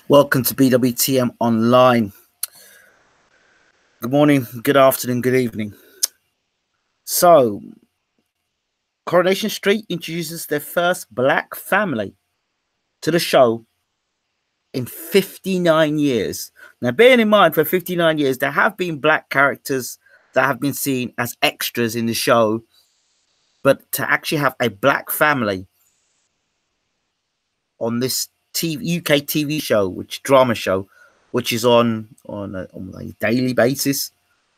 Welcome to BWTM Online. Good morning, good afternoon, good evening. So, Coronation Street introduces their first black family to the show in 59 years. Now, bearing in mind, for 59 years, there have been black characters that have been seen as extras in the show, but to actually have a black family on this UK TV show, drama show, which is on a daily basis.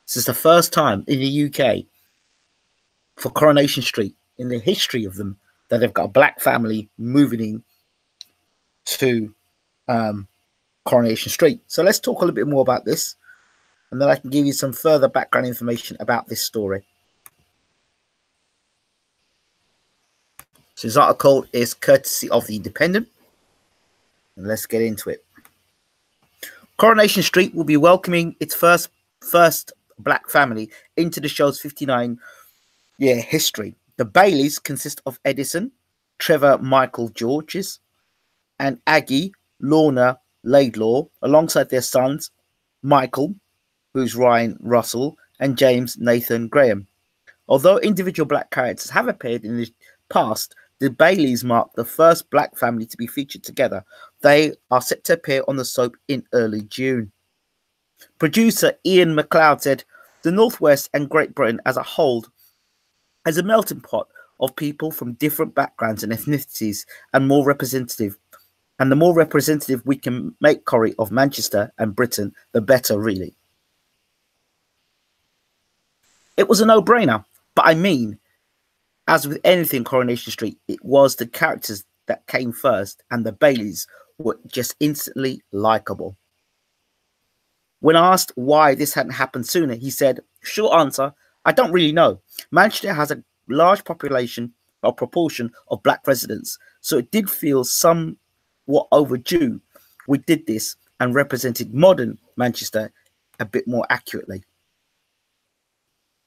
This is the first time in the UK for Coronation Street in the history of them that they've got a black family moving in to Coronation Street. So let's talk a little bit more about this, and then I can give you some further background information about this story. So this article is courtesy of The Independent, and let's get into it. Coronation Street will be welcoming its first black family into the show's 59-year history. The Baileys consist of Edison, Trevor Michael Georges, and Aggie Lorna Laidlaw, alongside their sons Michael, who's Ryan Russell, and James Nathan Graham. Although individual black characters have appeared in the past, the Baileys mark the first black family to be featured together. They are set to appear on the soap in early June. Producer Ian McLeod said, "The Northwest and Great Britain as a whole as a melting pot of people from different backgrounds and ethnicities, and the more representative we can make Corrie of Manchester and Britain, the better, really." It was a no-brainer, but I mean, as with anything Coronation Street, it was the characters that came first, and the Baileys were just instantly likable. When asked why this hadn't happened sooner, he said, "Short answer, I don't really know. Manchester has a large proportion of black residents, so it did feel somewhat overdue. We did this and represented modern Manchester a bit more accurately."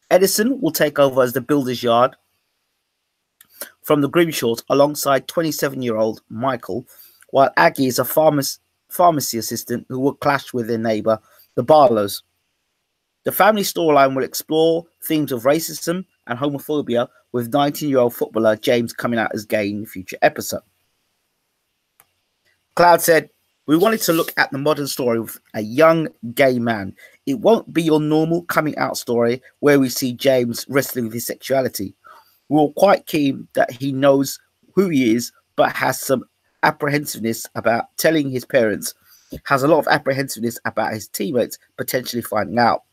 Edison will take over as the builder's yard from the Grimshaws alongside 27-year-old Michael, while Aggie is a pharmacy assistant who will clash with their neighbour, the Barlows. The family storyline will explore themes of racism and homophobia, with 19-year-old footballer James coming out as gay in the future episode. Cloud said, "We wanted to look at the modern story with a young gay man. It won't be your normal coming out story where we see James wrestling with his sexuality. We were quite keen that he knows who he is, but has some apprehensiveness about telling his parents, has a lot of apprehensiveness about his teammates potentially finding out.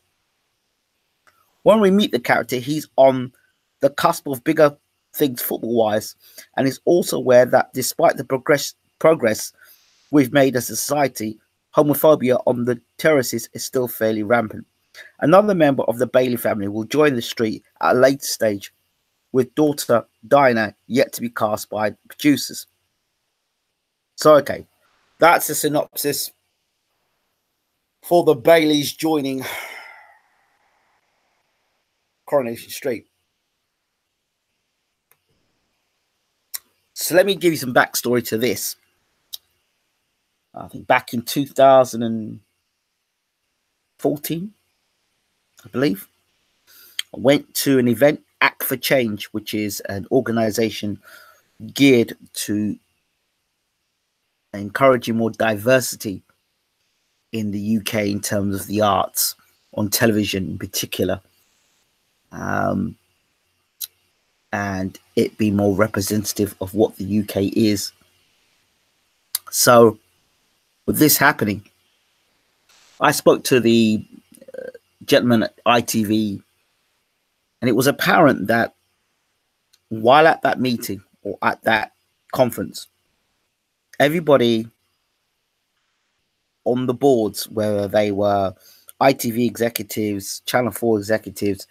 When we meet the character, he's on the cusp of bigger things football-wise, and is also aware that despite the progress we've made as a society, homophobia on the terraces is still fairly rampant. Another member of the Bailey family will join the street at a later stage, with daughter Dinah yet to be cast by producers." So, okay, that's a synopsis for the Baileys joining Coronation Street. So let me give you some backstory to this. I think back in 2014, I believe, I went to an event, Act for Change, which is an organization geared to encouraging more diversity in the UK in terms of the arts, on television in particular, and it be more representative of what the UK is. So with this happening, I spoke to the gentleman at ITV, and it was apparent that while at that meeting or at that conference, everybody on the boards, whether they were ITV executives, Channel 4 executives,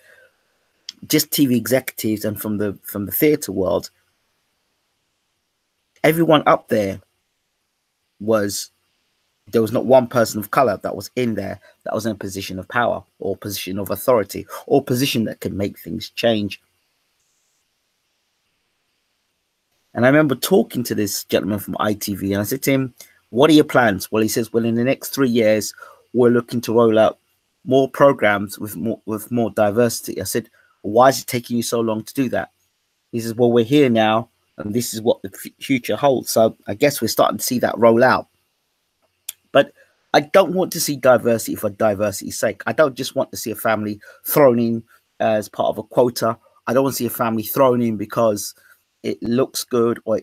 just TV executives, and from the theatre world, everyone up there there was not one person of color that was in there that was in a position of power or position of authority or position that could make things change. And I remember talking to this gentleman from ITV, and I said to him, What are your plans? Well, he says, well, in the next 3 years, we're looking to roll out more programs with more diversity. I said, why is it taking you so long to do that? He says, well, we're here now, and this is what the future holds. So I guess we're starting to see that roll out. But I don't want to see diversity for diversity's sake. I don't just want to see a family thrown in as part of a quota. I don't want to see a family thrown in because it looks good, or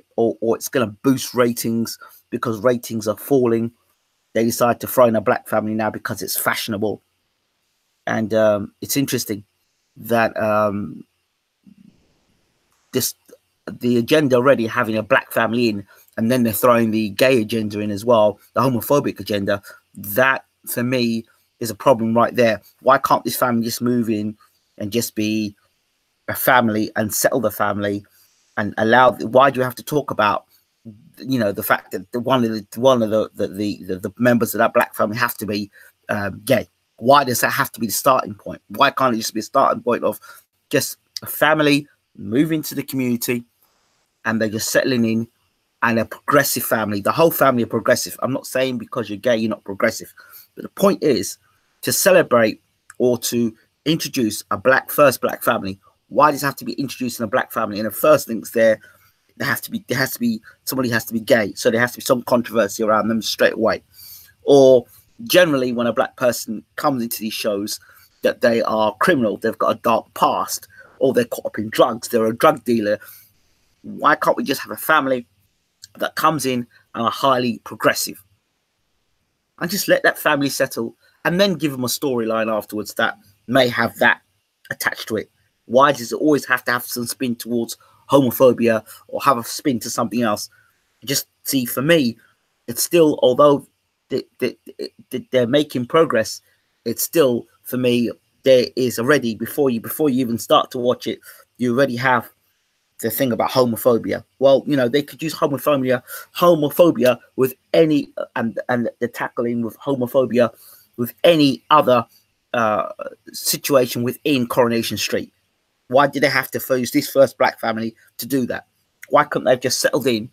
it's going to boost ratings because ratings are falling. They decide to throw in a black family now because it's fashionable. And it's interesting that the agenda already having a black family in, and then they're throwing the gay agenda in as well, the homophobic agenda. That, for me, is a problem right there. Why can't this family just move in and just be a family and settle the family, and allow? Why do you have to talk about, you know, the fact that one of the members of that black family have to be gay? Why does that have to be the starting point? Why can't it just be a starting point of just a family moving to the community and they're just settling in, and a progressive family? The whole family are progressive. I'm not saying because you're gay you're not progressive, but the point is to celebrate or to introduce a first black family. Why does it have to be introducing a black family? And the first things there has to be somebody has to be gay, so there has to be some controversy around them straight away. Or generally, when a black person comes into these shows, that they are criminal, they've got a dark past, or they're caught up in drugs, they're a drug dealer. Why can't we just have a family that comes in and are highly progressive, and just let that family settle, and then give them a storyline afterwards that may have that attached to it? Why does it always have to have some spin towards homophobia or have a spin to something else? Just see, for me, it's still, although they're making progress, it's still, for me, there is already, before you even start to watch it, you already have the thing about homophobia. Well, you know, they could use homophobia with any, and the tackling with homophobia with any other situation within Coronation Street. Why did they have to use this first black family to do that? Why couldn't they have just settled in?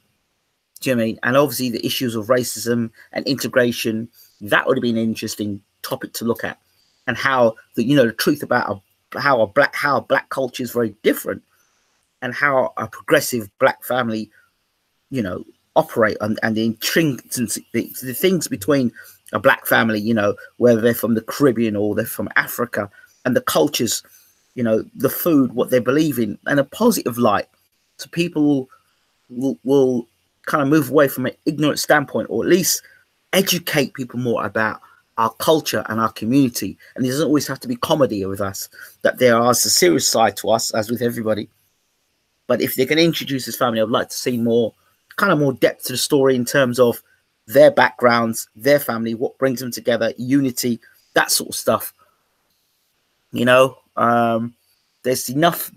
Do you know what I mean? And obviously the issues of racism and integration, that would have been an interesting topic to look at, and how the truth about how black culture is very different, and how a progressive black family, operate, and the intrinsic, the things between a black family, whether they're from the Caribbean or they're from Africa, and the cultures, the food, what they believe in, and a positive light. So people will kind of move away from an ignorant standpoint, or at least educate people more about our culture and our community. And it doesn't always have to be comedy with us, that there is a serious side to us, as with everybody. But if they can introduce this family, I'd like to see more depth to the story in terms of their backgrounds, their family, what brings them together, unity, that sort of stuff. There's enough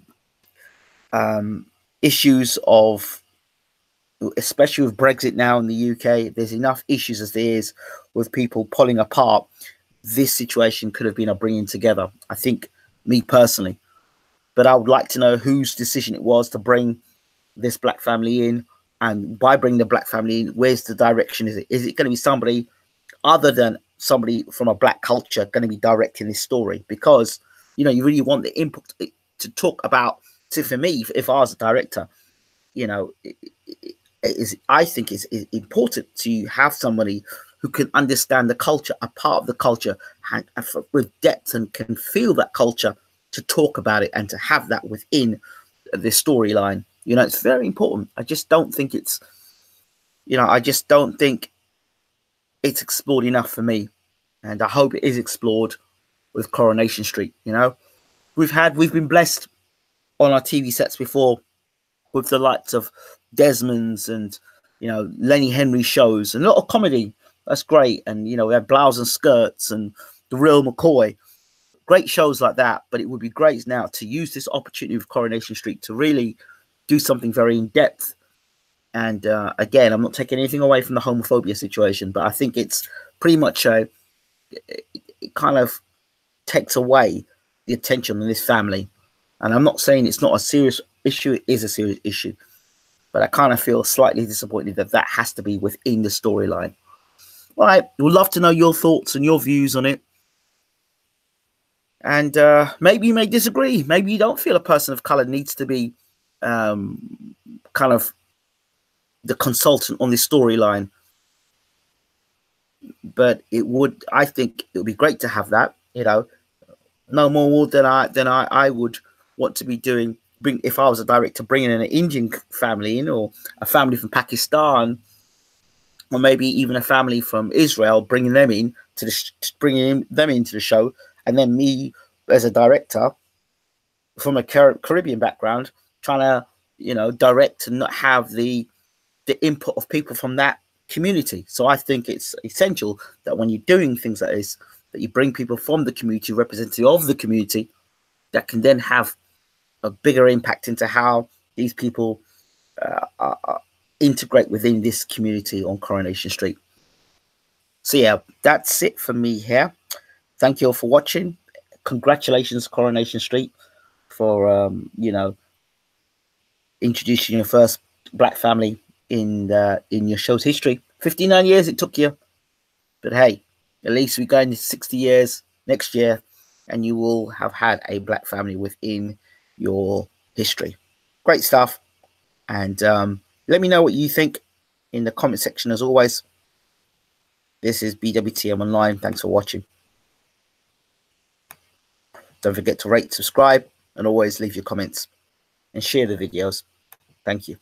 issues of, especially with Brexit now in the UK, there's enough issues as there is with people pulling apart. This situation could have been a bringing together, I think, me personally. But I would like to know whose decision it was to bring this black family in, and by bringing the black family in, where's the direction? Is it going to be somebody other than somebody from a black culture going to be directing this story? Because, you really want the input to talk about. So for me, if I was a director, I think it's important to have somebody who can understand the culture, a part of the culture, and with depth, and can feel that culture, to talk about it and to have that within the storyline. It's very important. I just don't think it's, it's explored enough for me. And I hope it is explored with Coronation Street. We've been blessed on our TV sets before with the likes of Desmond's and, Lenny Henry shows, and a lot of comedy. That's great. And, we have Blouse and Skirts and The Real McCoy. Great shows like that. But it would be great now to use this opportunity with Coronation Street to really do something very in depth. And again, I'm not taking anything away from the homophobia situation, but I think it's pretty much it kind of takes away the attention on this family. And I'm not saying it's not a serious issue. It is a serious issue. But I kind of feel slightly disappointed that that has to be within the storyline. All right, we'd love to know your thoughts and your views on it. And maybe you may disagree. Maybe you don't feel a person of color needs to be kind of the consultant on this storyline. But I think it would be great to have that, no more than I would want to be doing. If I was a director, bringing in an Indian family in, or a family from Pakistan, or maybe even a family from Israel, bringing them into the show, and then me as a director from a Caribbean background trying to direct and not have the input of people from that community. So I think it's essential that when you're doing things like this, that you bring people from the community, representative of the community, that can then have a bigger impact into how these people integrate within this community on Coronation Street. So yeah, that's it for me here. Thank you all for watching. Congratulations, Coronation Street, for introducing your first black family in your show's history. 59 years it took you, but hey, at least we're going to 60 years next year, and you will have had a black family within your history. Great stuff. And let me know what you think in the comment section. As always, this is BWTM Online. Thanks for watching. Don't forget to rate, subscribe, and always leave your comments and share the videos. Thank you.